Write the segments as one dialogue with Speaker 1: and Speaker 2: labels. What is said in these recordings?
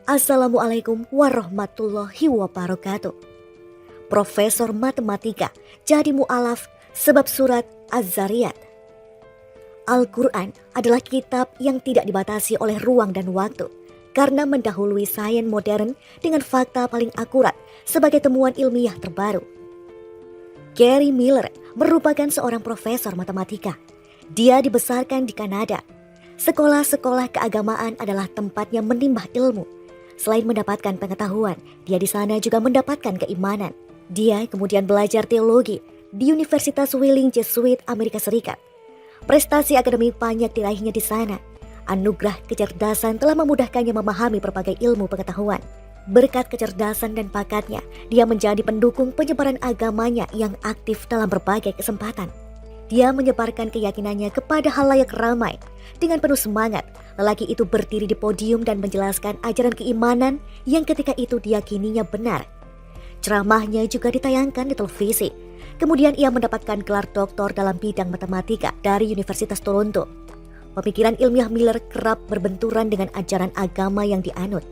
Speaker 1: Assalamualaikum warahmatullahi wabarakatuh. Profesor Matematika jadi mu'alaf sebab surat Az-Zariyat. Al-Quran adalah kitab yang tidak dibatasi oleh ruang dan waktu karena mendahului sains modern dengan fakta paling akurat sebagai temuan ilmiah terbaru. Gary Miller merupakan seorang profesor matematika. Dia dibesarkan di Kanada. Sekolah-sekolah keagamaan adalah tempatnya menimba ilmu. Selain mendapatkan pengetahuan, dia di sana juga mendapatkan keimanan. Dia kemudian belajar teologi di Universitas Wheeling Jesuit Amerika Serikat. Prestasi akademik banyak diraihnya di sana. Anugerah kecerdasan telah memudahkannya memahami berbagai ilmu pengetahuan. Berkat kecerdasan dan bakatnya, dia menjadi pendukung penyebaran agamanya yang aktif dalam berbagai kesempatan. Dia menyebarkan keyakinannya kepada halayak ramai. Dengan penuh semangat, lelaki itu berdiri di podium dan menjelaskan ajaran keimanan yang ketika itu diyakininya benar. Ceramahnya juga ditayangkan di televisi. Kemudian ia mendapatkan gelar doktor dalam bidang matematika dari Universitas Toronto. Pemikiran ilmiah Miller kerap berbenturan dengan ajaran agama yang dianut.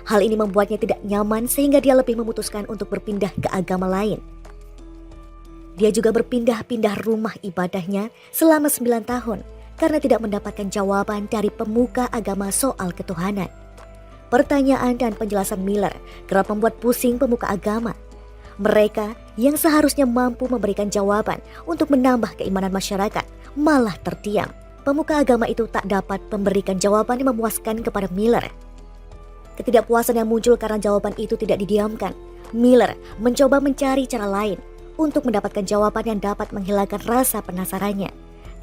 Speaker 1: Hal ini membuatnya tidak nyaman sehingga dia lebih memutuskan untuk berpindah ke agama lain. Dia juga berpindah-pindah rumah ibadahnya selama 9 tahun karena tidak mendapatkan jawaban dari pemuka agama soal ketuhanan. Pertanyaan dan penjelasan Miller kerap membuat pusing pemuka agama. Mereka yang seharusnya mampu memberikan jawaban untuk menambah keimanan masyarakat malah terdiam. Pemuka agama itu tak dapat memberikan jawaban yang memuaskan kepada Miller. Ketidakpuasan yang muncul karena jawaban itu tidak didiamkan. Miller mencoba mencari cara lain untuk mendapatkan jawaban yang dapat menghilangkan rasa penasarannya.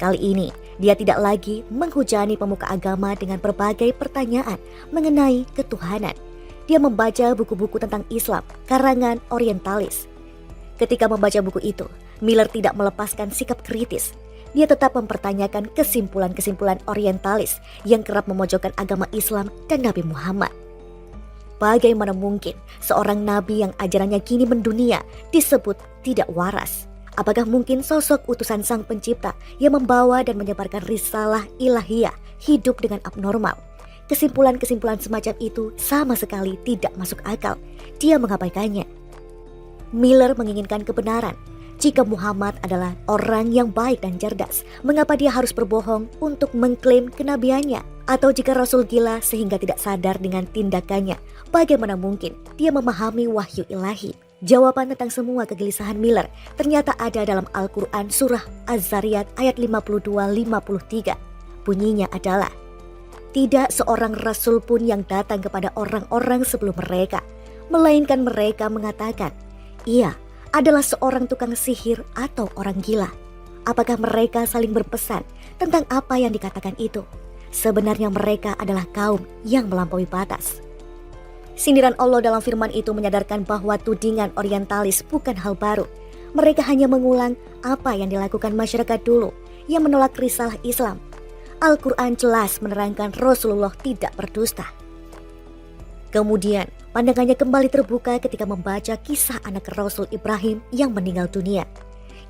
Speaker 1: Kali ini, dia tidak lagi menghujani pemuka agama dengan berbagai pertanyaan mengenai ketuhanan. Dia membaca buku-buku tentang Islam, karangan orientalis. Ketika membaca buku itu, Miller tidak melepaskan sikap kritis. Dia tetap mempertanyakan kesimpulan-kesimpulan orientalis yang kerap memojokkan agama Islam dan Nabi Muhammad. Bagaimana mungkin seorang nabi yang ajarannya kini mendunia disebut tidak waras? Apakah mungkin sosok utusan sang pencipta yang membawa dan menyebarkan risalah ilahiyah hidup dengan abnormal? Kesimpulan-kesimpulan semacam itu sama sekali tidak masuk akal. Dia mengabaikannya. Miller menginginkan kebenaran. Jika Muhammad adalah orang yang baik dan cerdas, mengapa dia harus berbohong untuk mengklaim kenabiannya? Atau jika Rasul gila sehingga tidak sadar dengan tindakannya, bagaimana mungkin dia memahami wahyu ilahi? Jawaban tentang semua kegelisahan Miller ternyata ada dalam Al-Quran surah Az-Zariyat ayat 52-53. Bunyinya adalah, tidak seorang Rasul pun yang datang kepada orang-orang sebelum mereka, melainkan mereka mengatakan, ia adalah seorang tukang sihir atau orang gila. Apakah mereka saling berpesan tentang apa yang dikatakan itu? Sebenarnya mereka adalah kaum yang melampaui batas. Sindiran Allah dalam firman itu menyadarkan bahwa tudingan orientalis bukan hal baru. Mereka hanya mengulang apa yang dilakukan masyarakat dulu yang menolak risalah Islam. Al-Quran jelas menerangkan Rasulullah tidak berdusta. Kemudian pandangannya kembali terbuka ketika membaca kisah anak Rasul Ibrahim yang meninggal dunia.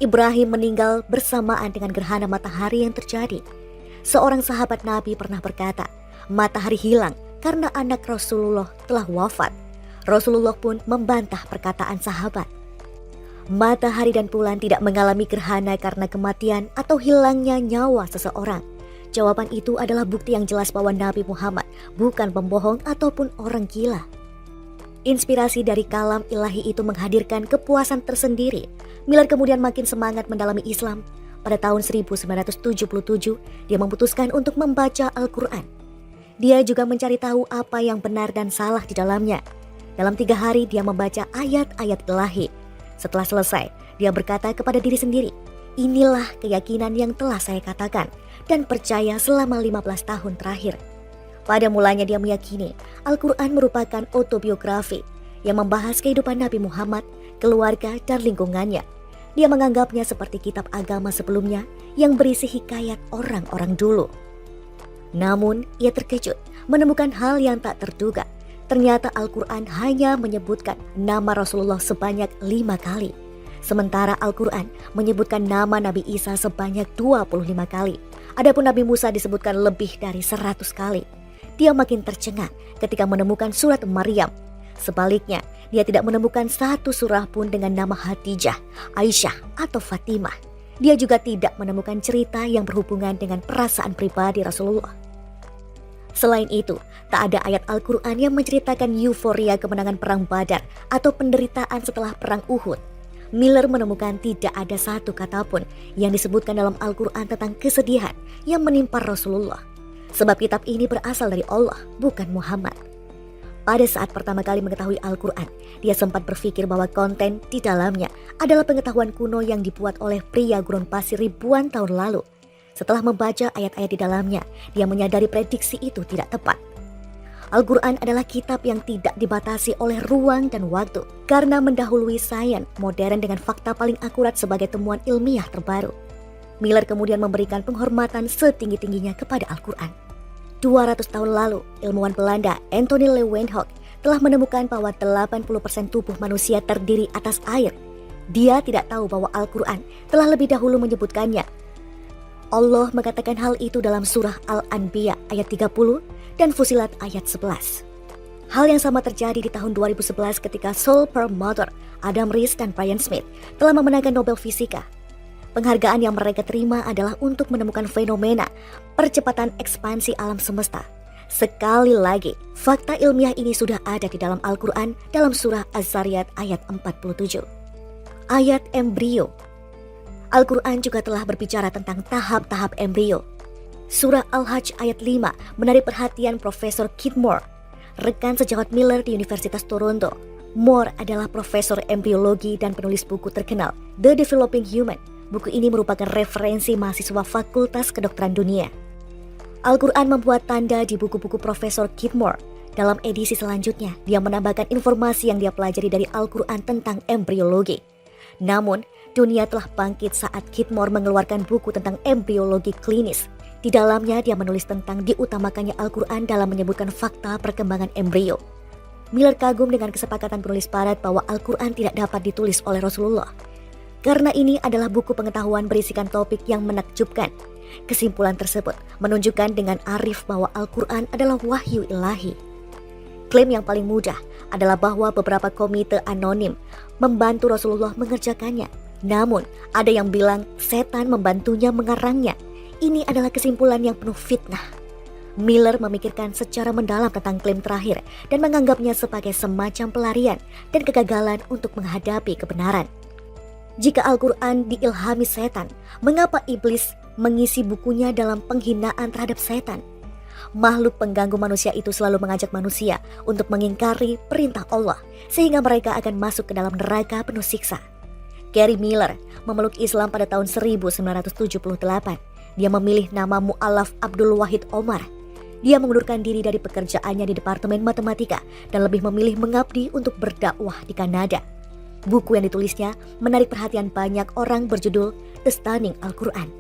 Speaker 1: Ibrahim meninggal bersamaan dengan gerhana matahari yang terjadi. Seorang sahabat Nabi pernah berkata, matahari hilang karena anak Rasulullah telah wafat. Rasulullah pun membantah perkataan sahabat. Matahari dan bulan tidak mengalami gerhana karena kematian atau hilangnya nyawa seseorang. Jawaban itu adalah bukti yang jelas bahwa Nabi Muhammad bukan pembohong ataupun orang gila. Inspirasi dari kalam ilahi itu menghadirkan kepuasan tersendiri. Miller kemudian makin semangat mendalami Islam. Pada tahun 1977, dia memutuskan untuk membaca Al-Quran. Dia juga mencari tahu apa yang benar dan salah di dalamnya. Dalam 3 hari dia membaca ayat-ayat ilahi. Setelah selesai, dia berkata kepada diri sendiri, inilah keyakinan yang telah saya katakan dan percaya selama 15 tahun terakhir. Pada mulanya dia meyakini Al-Quran merupakan autobiografi yang membahas kehidupan Nabi Muhammad, keluarga, dan lingkungannya. Dia menganggapnya seperti kitab agama sebelumnya yang berisi hikayat orang-orang dulu. Namun, ia terkejut menemukan hal yang tak terduga. Ternyata Al-Quran hanya menyebutkan nama Rasulullah sebanyak 5 kali. Sementara Al-Quran menyebutkan nama Nabi Isa sebanyak 25 kali. Adapun Nabi Musa disebutkan lebih dari 100 kali. dia makin tercengang ketika menemukan surat Maryam. Sebaliknya, dia tidak menemukan satu surah pun dengan nama Khadijah, Aisyah, atau Fatimah. Dia juga tidak menemukan cerita yang berhubungan dengan perasaan pribadi Rasulullah. Selain itu, tak ada ayat Al-Quran yang menceritakan euforia kemenangan perang Badar atau penderitaan setelah perang Uhud. Miller menemukan tidak ada satu kata pun yang disebutkan dalam Al-Quran tentang kesedihan yang menimpa Rasulullah. Sebab kitab ini berasal dari Allah, bukan Muhammad. Pada saat pertama kali mengetahui Al-Quran, dia sempat berpikir bahwa konten di dalamnya adalah pengetahuan kuno yang dibuat oleh pria gurun pasir ribuan tahun lalu. Setelah membaca ayat-ayat di dalamnya, dia menyadari prediksi itu tidak tepat. Al-Quran adalah kitab yang tidak dibatasi oleh ruang dan waktu karena mendahului sains modern dengan fakta paling akurat sebagai temuan ilmiah terbaru. Miller kemudian memberikan penghormatan setinggi-tingginya kepada Al-Quran. 200 tahun lalu, ilmuwan Belanda Anthony Leeuwenhoek telah menemukan bahwa 80% tubuh manusia terdiri atas air. Dia tidak tahu bahwa Al-Quran telah lebih dahulu menyebutkannya. Allah mengatakan hal itu dalam surah Al-Anbiya ayat 30 dan Fusilat ayat 11. Hal yang sama terjadi di tahun 2011 ketika Saul Perlmutter, Adam Riess, dan Brian Smith telah memenangkan Nobel Fisika. Penghargaan yang mereka terima adalah untuk menemukan fenomena percepatan ekspansi alam semesta. Sekali lagi, fakta ilmiah ini sudah ada di dalam Al-Quran dalam surah Az-Zariyat ayat 47. Ayat embrio. Al-Quran juga telah berbicara tentang tahap-tahap embrio. Surah Al-Hajj ayat 5 menarik perhatian Profesor Keith Moore, rekan sejawat Miller di Universitas Toronto. Moore adalah profesor embriologi dan penulis buku terkenal The Developing Human. Buku ini merupakan referensi mahasiswa Fakultas Kedokteran Dunia. Al-Quran membuat tanda di buku-buku Profesor Keith Moore. Dalam edisi selanjutnya, dia menambahkan informasi yang dia pelajari dari Al-Quran tentang embriologi. Namun, dunia telah bangkit saat Keith Moore mengeluarkan buku tentang embriologi klinis. Di dalamnya dia menulis tentang diutamakannya Al-Quran dalam menyebutkan fakta perkembangan embrio. Miller kagum dengan kesepakatan penulis barat bahwa Al-Quran tidak dapat ditulis oleh Rasulullah. Karena ini adalah buku pengetahuan berisikan topik yang menakjubkan. Kesimpulan tersebut menunjukkan dengan arif bahwa Al-Quran adalah wahyu ilahi. Klaim yang paling mudah adalah bahwa beberapa komite anonim membantu Rasulullah mengerjakannya. Namun, ada yang bilang setan membantunya mengarangnya. Ini adalah kesimpulan yang penuh fitnah. Miller memikirkan secara mendalam tentang klaim terakhir dan menganggapnya sebagai semacam pelarian dan kegagalan untuk menghadapi kebenaran. Jika Al-Quran diilhami setan, mengapa iblis mengisi bukunya dalam penghinaan terhadap setan? Makhluk pengganggu manusia itu selalu mengajak manusia untuk mengingkari perintah Allah, sehingga mereka akan masuk ke dalam neraka penuh siksa. Gary Miller memeluk Islam pada tahun 1978. Dia memilih nama Mu'allaf Abdul Wahid Omar. Dia mengundurkan diri dari pekerjaannya di Departemen Matematika dan lebih memilih mengabdi untuk berdakwah di Kanada. Buku yang ditulisnya menarik perhatian banyak orang berjudul The Stunning Al-Quran.